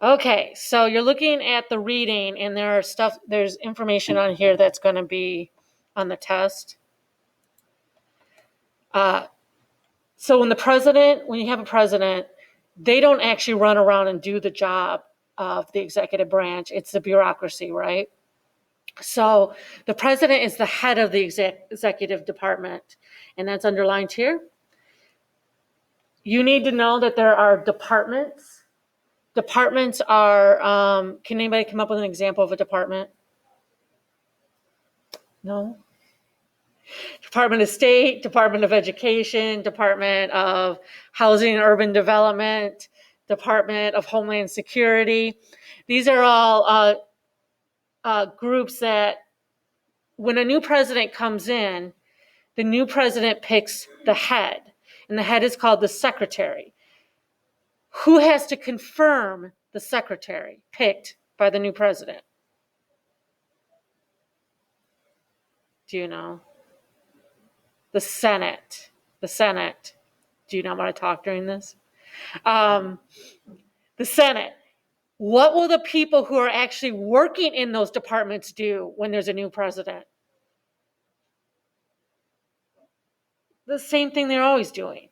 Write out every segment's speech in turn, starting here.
Okay, so you're looking at the reading, and there's information on here that's going to be on the test. So when you have a president, they don't actually run around and do the job of the executive branch. It's the bureaucracy, right? So the president is the head of the executive department, and that's underlined here. You need to know that there are departments. Departments are, can anybody come up with an example of a department? No? Department of State, Department of Education, Department of Housing and Urban Development, Department of Homeland Security. These are all groups that when a new president comes in, the new president picks the head, and the head is called the secretary. Who has to confirm the secretary picked by the new president? Do you know? The Senate. The Senate. Do you not want to talk during this? The Senate. What will the people who are actually working in those departments do when there's a new president? The same thing they're always doing.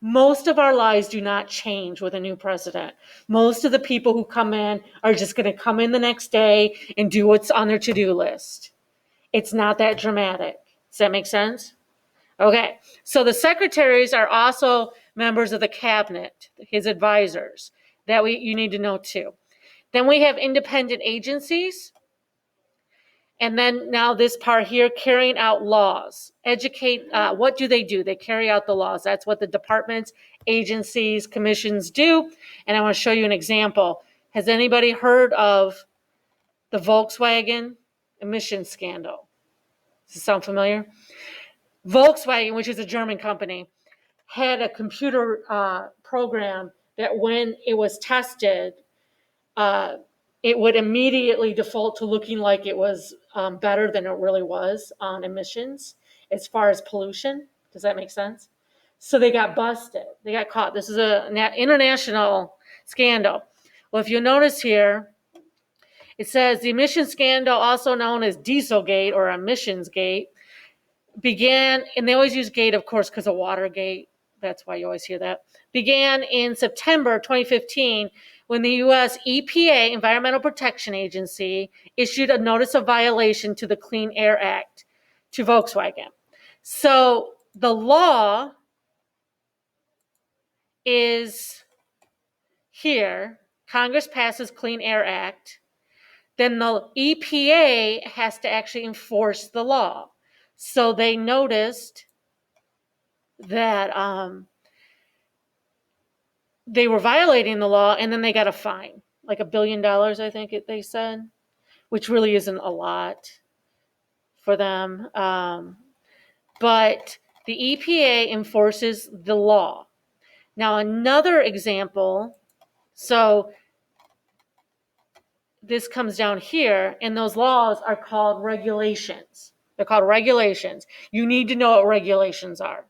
Most of our lives do not change with a new president. Most of the people who come in are just going to come in the next day and do what's on their to-do list. It's not that dramatic. Does that make sense? Okay, so the secretaries are also members of the cabinet, his advisors. You need to know too. Then we have independent agencies. And then now this part here, carrying out laws. What do? They carry out the laws. That's what the departments, agencies, commissions do. And I want to show you an example. Has anybody heard of the Volkswagen emission scandal? Does this sound familiar? Volkswagen, which is a German company, had a computer program that when it was tested, it would immediately default to looking like it was better than it really was on emissions as far as pollution. Does that make sense? So they got busted. They got caught. This is an international scandal. Well, if you notice here, it says the emission scandal, also known as Dieselgate or Emissions Gate, began, and they always use gate, of course, because of Watergate. That's why you always hear that. Began in September 2015 when the U.S. EPA, Environmental Protection Agency, issued a notice of violation to the Clean Air Act to Volkswagen. So the law is here. Congress passes Clean Air Act. Then the EPA has to actually enforce the law. So they noticed that they were violating the law, and then they got a fine, like $1 billion, I think they said, which really isn't a lot for them. But the EPA enforces the law. Now, another example, so this comes down here, and those laws are called regulations. They're called regulations. You need to know what regulations are.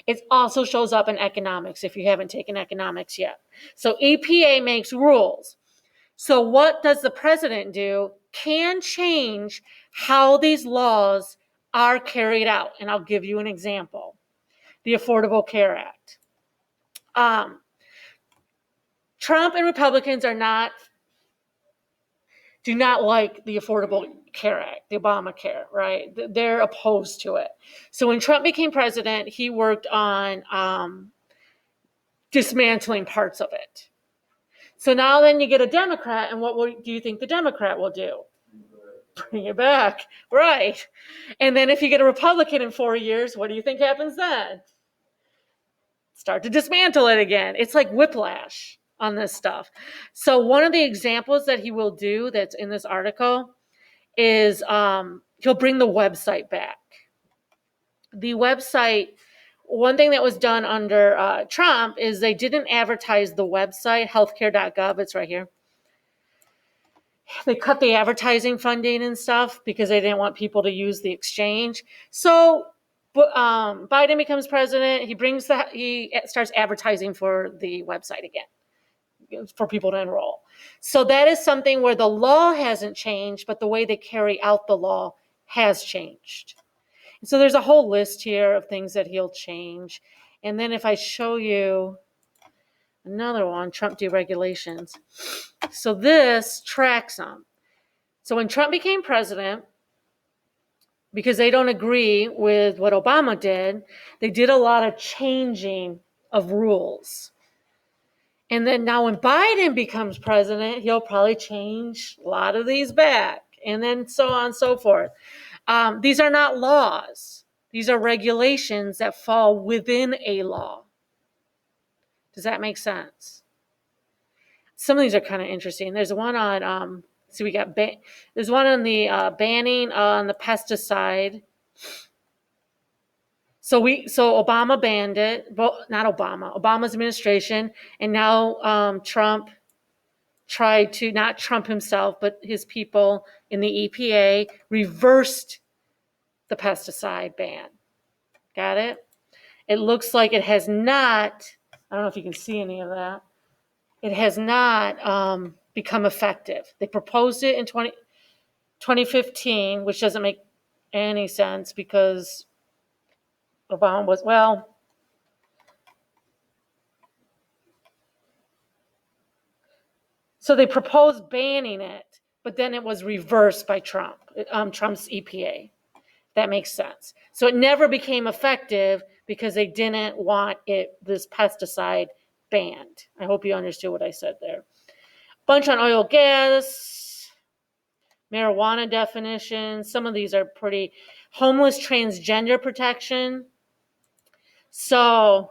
It also shows up in economics if you haven't taken economics yet. So EPA makes rules. So what does the president do? Can change how these laws are carried out. And I'll give you an example. The Affordable Care Act. Trump and Republicans do not like the Affordable Care Act, the Obamacare, right? They're opposed to it. So when Trump became president, he worked on dismantling parts of it. So now then you get a Democrat, and what do you think the Democrat will do? Bring it back, right? And then if you get a Republican in 4 years, what do you think happens then? Start to dismantle it again. It's like whiplash on this stuff. So one of the examples that he will do that's in this article is he'll bring the website back. The website, one thing that was done under Trump is they didn't advertise the website, healthcare.gov, it's right here. They cut the advertising funding and stuff because they didn't want people to use the exchange. So Biden becomes president. He starts advertising for the website again for people to enroll. So that is something where the law hasn't changed, but the way they carry out the law has changed. So there's a whole list here of things that he'll change. And then if I show you another one, Trump deregulations. So this tracks them. So when Trump became president, because they don't agree with what Obama did, they did a lot of changing of rules. And then now when Biden becomes president, he'll probably change a lot of these back, and then so on and so forth. These are not laws. These are regulations that fall within a law. Does that make sense? Some of these are kind of interesting. There's one on, there's one on the banning on the pesticide. So Obama banned it, well, not Obama, Obama's administration, and now Trump tried to, not Trump himself, but his people in the EPA reversed the pesticide ban. Got it? It looks like it has not, I don't know if you can see any of that, it has not become effective. They proposed it in 2015, which doesn't make any sense because Obama was, well, so they proposed banning it, but then it was reversed by Trump's EPA. That makes sense. So it never became effective because they didn't want this pesticide banned. I hope you understood what I said there. Bunch on oil, gas, marijuana definitions. Some of these are pretty. Homeless transgender protection. So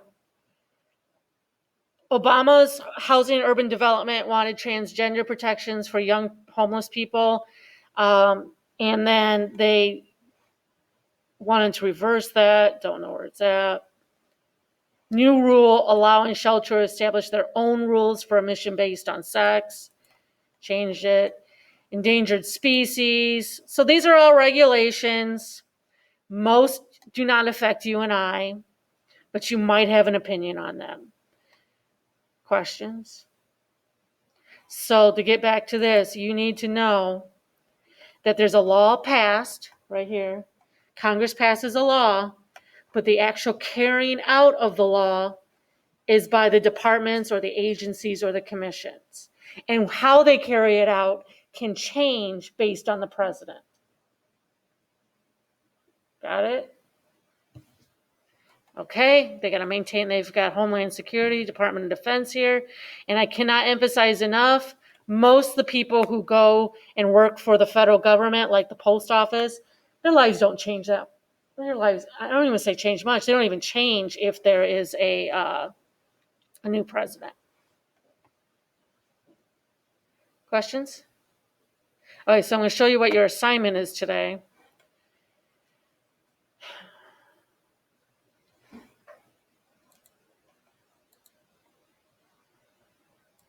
Obama's housing and urban development wanted transgender protections for young homeless people. And then they wanted to reverse that. Don't know where it's at. New rule allowing shelter to establish their own rules for admission based on sex. Changed it. Endangered species. So these are all regulations. Most do not affect you and I, but you might have an opinion on them. Questions? So to get back to this, you need to know that there's a law passed right here. Congress passes a law, but the actual carrying out of the law is by the departments or the agencies or the commissions. And how they carry it out can change based on the president. Got it? Okay, they got to maintain, they've got Homeland Security, Department of Defense here. And I cannot emphasize enough, most of the people who go and work for the federal government, like the post office, their lives don't change that. Their lives, I don't even say change much. They don't even change if there is a new president. Questions? All right, so I'm going to show you what your assignment is today.